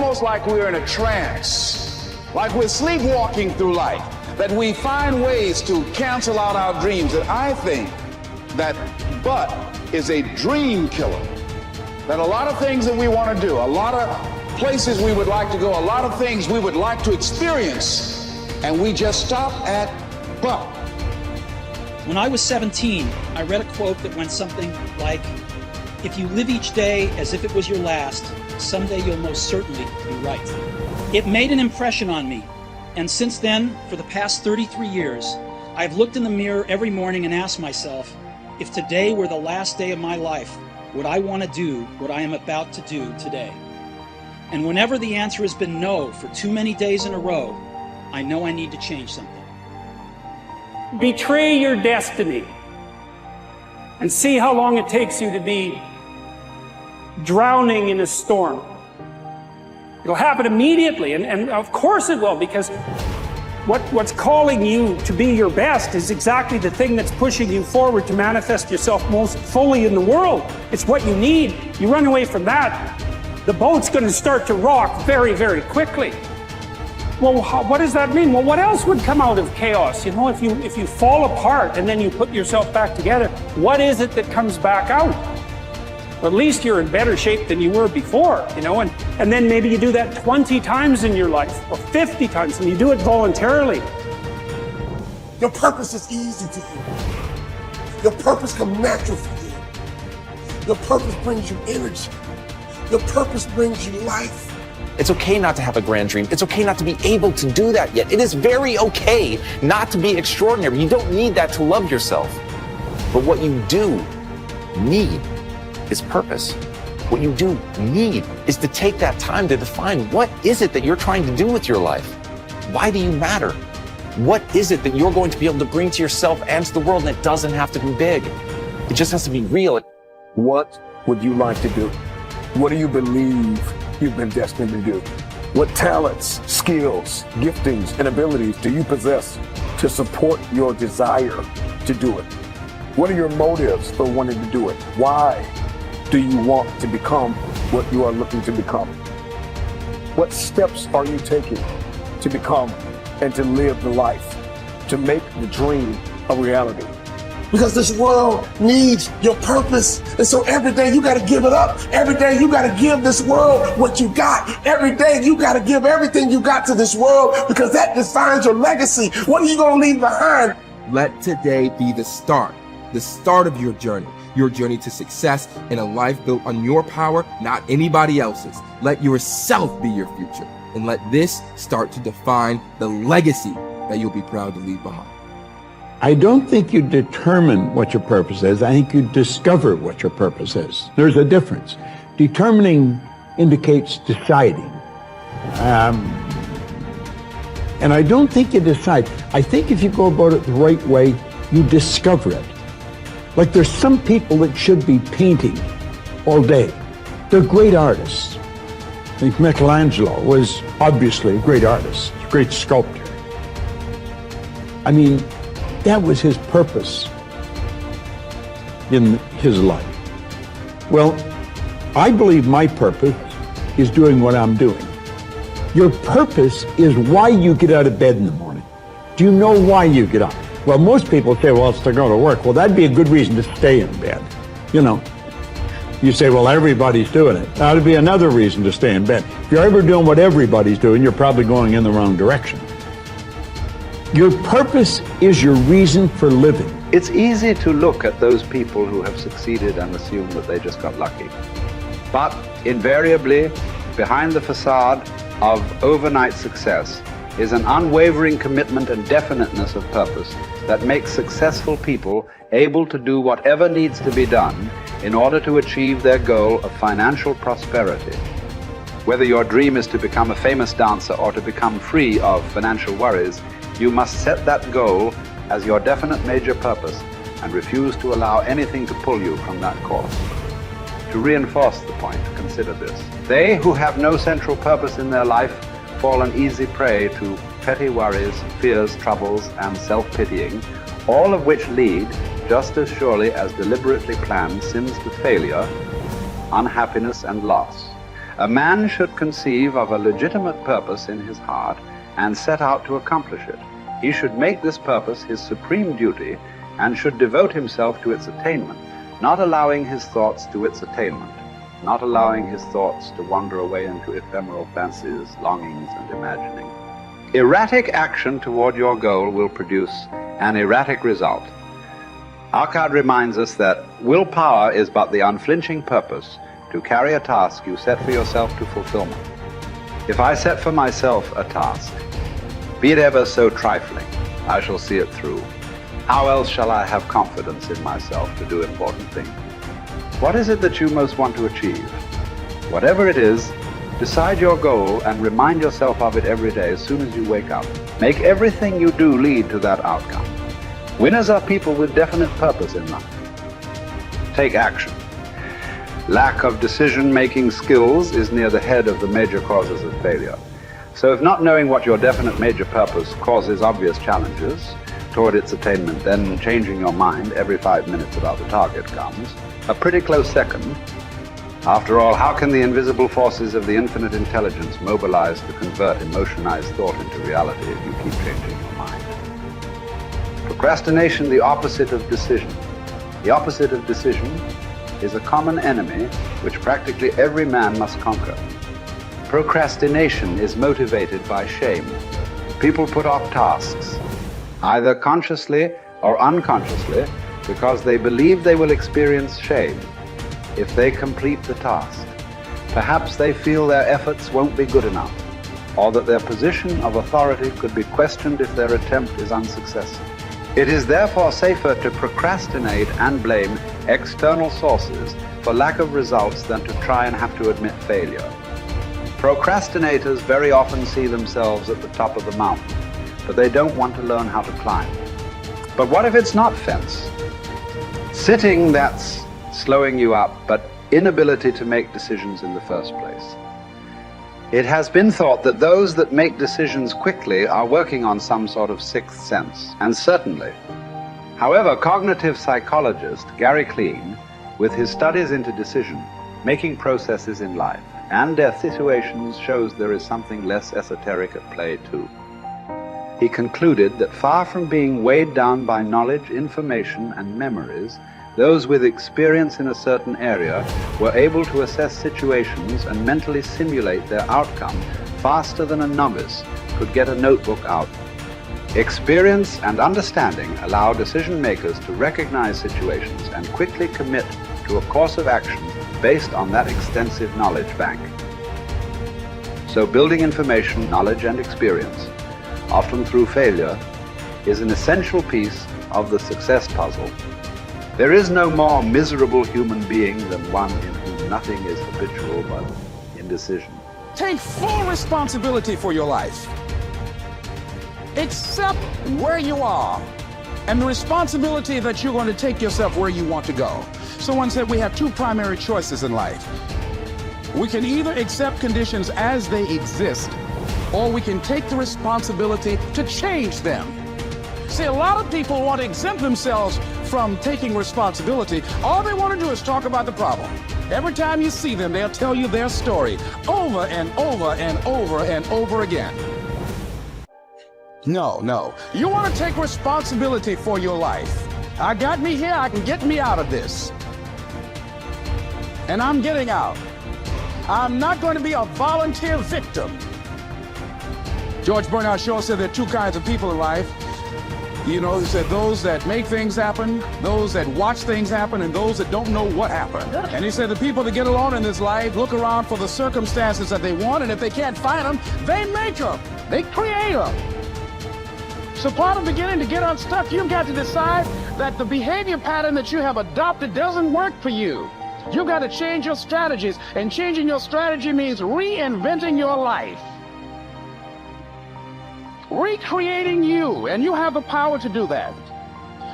almost like we're in a trance, like we're sleepwalking through life, that we find ways to cancel out our dreams. And I think that but is a dream killer. That a lot of things that we want to do, a lot of places we would like to go, a lot of things we would like to experience, and we just stop at but. When I was 17, I read a quote that went something like, "If you live each day as if it was your last, someday you'll most certainly be right." It made an impression on me, and since then, for the past 33 years, I've looked in the mirror every morning and asked myself, if today were the last day of my life, would I want to do what I am about to do today? And whenever the answer has been no for too many days in a row, I know I need to change something. Betray your destiny and see how long it takes you to be drowning in a storm. It'll happen immediately, and of course it will, because what's calling you to be your best is exactly the thing that's pushing you forward to manifest yourself most fully in the world. It's what you need. You run away from that, the boat's going to start to rock very, very quickly. Well, what does that mean? Well, what else would come out of chaos? You know, if you fall apart and then you put yourself back together, what is it that comes back out? Well, at least you're in better shape than you were before, you know, and then maybe you do that 20 times in your life or 50 times, and you do it voluntarily. Your purpose is easy to you. Your purpose comes natural for you. Your purpose brings you energy. Your purpose brings you life. It's okay not to have a grand dream. It's okay not to be able to do that yet. It is very okay not to be extraordinary. You don't need that to love yourself. But what you do need is purpose. What you do need is to take that time to define what is it that you're trying to do with your life? Why do you matter? What is it that you're going to be able to bring to yourself and to the world? And it doesn't have to be big. It just has to be real. What would you like to do? What do you believe you've been destined to do? What talents, skills, giftings, and abilities do you possess to support your desire to do it? What are your motives for wanting to do it? Why do you want to become what you are looking to become? What steps are you taking to become and to live the life, to make the dream a reality? Because this world needs your purpose. And so every day you got to give it up. Every day you got to give this world what you got. Every day you got to give everything you got to this world, because that defines your legacy. What are you going to leave behind? Let today be the start of your journey to success in a life built on your power, not anybody else's. Let yourself be your future, and let this start to define the legacy that you'll be proud to leave behind. I don't think you determine what your purpose is. I think you discover what your purpose is. There's a difference. Determining indicates deciding. And I don't think you decide. I think if you go about it the right way, you discover it. Like there's some people that should be painting all day. They're great artists. I think Michelangelo was obviously a great artist, a great sculptor. I mean, that was his purpose in his life. Well, I believe my purpose is doing what I'm doing. Your purpose is why you get out of bed in the morning. Do you know why you get up? Well, most people say, well, it's to go to work. Well, that'd be a good reason to stay in bed. You know, you say, well, everybody's doing it. That'd be another reason to stay in bed. If you're ever doing what everybody's doing, you're probably going in the wrong direction. Your purpose is your reason for living. It's easy to look at those people who have succeeded and assume that they just got lucky. But invariably, behind the facade of overnight success is an unwavering commitment and definiteness of purpose that makes successful people able to do whatever needs to be done in order to achieve their goal of financial prosperity. Whether your dream is to become a famous dancer or to become free of financial worries, you must set that goal as your definite major purpose and refuse to allow anything to pull you from that course. To reinforce the point, consider this. They who have no central purpose in their life fall an easy prey to petty worries, fears, troubles, and self-pitying, all of which lead, just as surely as deliberately planned sins, to failure, unhappiness, and loss. A man should conceive of a legitimate purpose in his heart and set out to accomplish it. He should make this purpose his supreme duty and should devote himself to its attainment, not allowing his thoughts to its attainment, not allowing his thoughts to wander away into ephemeral fancies, longings, and imagining. Erratic action toward your goal will produce an erratic result. Our card reminds us that willpower is but the unflinching purpose to carry a task you set for yourself to fulfillment. If I set for myself a task, be it ever so trifling, I shall see it through. How else shall I have confidence in myself to do important things? What is it that you most want to achieve? Whatever it is, decide your goal and remind yourself of it every day as soon as you wake up. Make everything you do lead to that outcome. Winners are people with definite purpose in life. Take action. Lack of decision-making skills is near the head of the major causes of failure. So if not knowing what your definite major purpose causes obvious challenges toward its attainment, then changing your mind every 5 minutes about the target comes a pretty close second. After all, how can the invisible forces of the infinite intelligence mobilize to convert emotionized thought into reality if you keep changing your mind? Procrastination, the opposite of decision. The opposite of decision is a common enemy which practically every man must conquer. Procrastination is motivated by shame. People put off tasks, either consciously or unconsciously, because they believe they will experience shame if they complete the task. Perhaps they feel their efforts won't be good enough, or that their position of authority could be questioned if their attempt is unsuccessful. It is therefore safer to procrastinate and blame external sources for lack of results than to try and have to admit failure. Procrastinators very often see themselves at the top of the mountain, but they don't want to learn how to climb. But what if it's not fence? Sitting, that's slowing you up, but inability to make decisions in the first place. It has been thought that those that make decisions quickly are working on some sort of sixth sense, and certainly. However, cognitive psychologist Gary Klein, with his studies into decision-making processes in life and their situations, shows there is something less esoteric at play too. He concluded that far from being weighed down by knowledge, information, and memories, those with experience in a certain area were able to assess situations and mentally simulate their outcome faster than a novice could get a notebook out. Experience and understanding allow decision makers to recognize situations and quickly commit to a course of action based on that extensive knowledge bank. So building information, knowledge, and experience, often through failure, is an essential piece of the success puzzle. There is no more miserable human being than one in whom nothing is habitual but indecision. Take full responsibility for your life. Accept where you are and the responsibility that you're going to take yourself where you want to go. Someone said we have two primary choices in life. We can either accept conditions as they exist, or we can take the responsibility to change them. See, a lot of people want to exempt themselves from taking responsibility. All they want to do is talk about the problem. Every time you see them, they'll tell you their story over and over and over and over again. No. You want to take responsibility for your life. I got me here, I can get me out of this. And I'm getting out. I'm not going to be a volunteer victim. George Bernard Shaw said there are two kinds of people in life. You know, he said those that make things happen, those that watch things happen, and those that don't know what happened. And he said the people that get along in this life look around for the circumstances that they want, and if they can't find them, they make them. They create them. So part of beginning to get unstuck, you've got to decide that the behavior pattern that you have adopted doesn't work for you. You've got to change your strategies, and changing your strategy means reinventing your life. Recreating you, and you have the power to do that.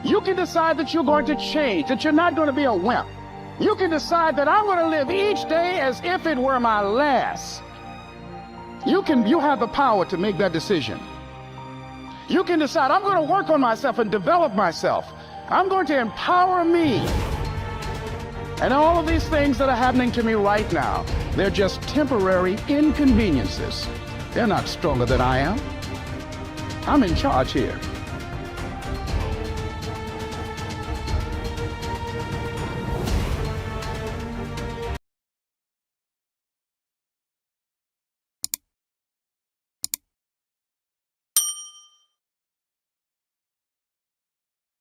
You can decide that you're going to change, that you're not going to be a wimp. You can decide that I'm going to live each day as if it were my last. You have the power to make that decision. You can decide I'm going to work on myself and develop myself. I'm going to empower me. And all of these things that are happening to me right now, they're just temporary inconveniences. They're not stronger than I am. I'm in charge here.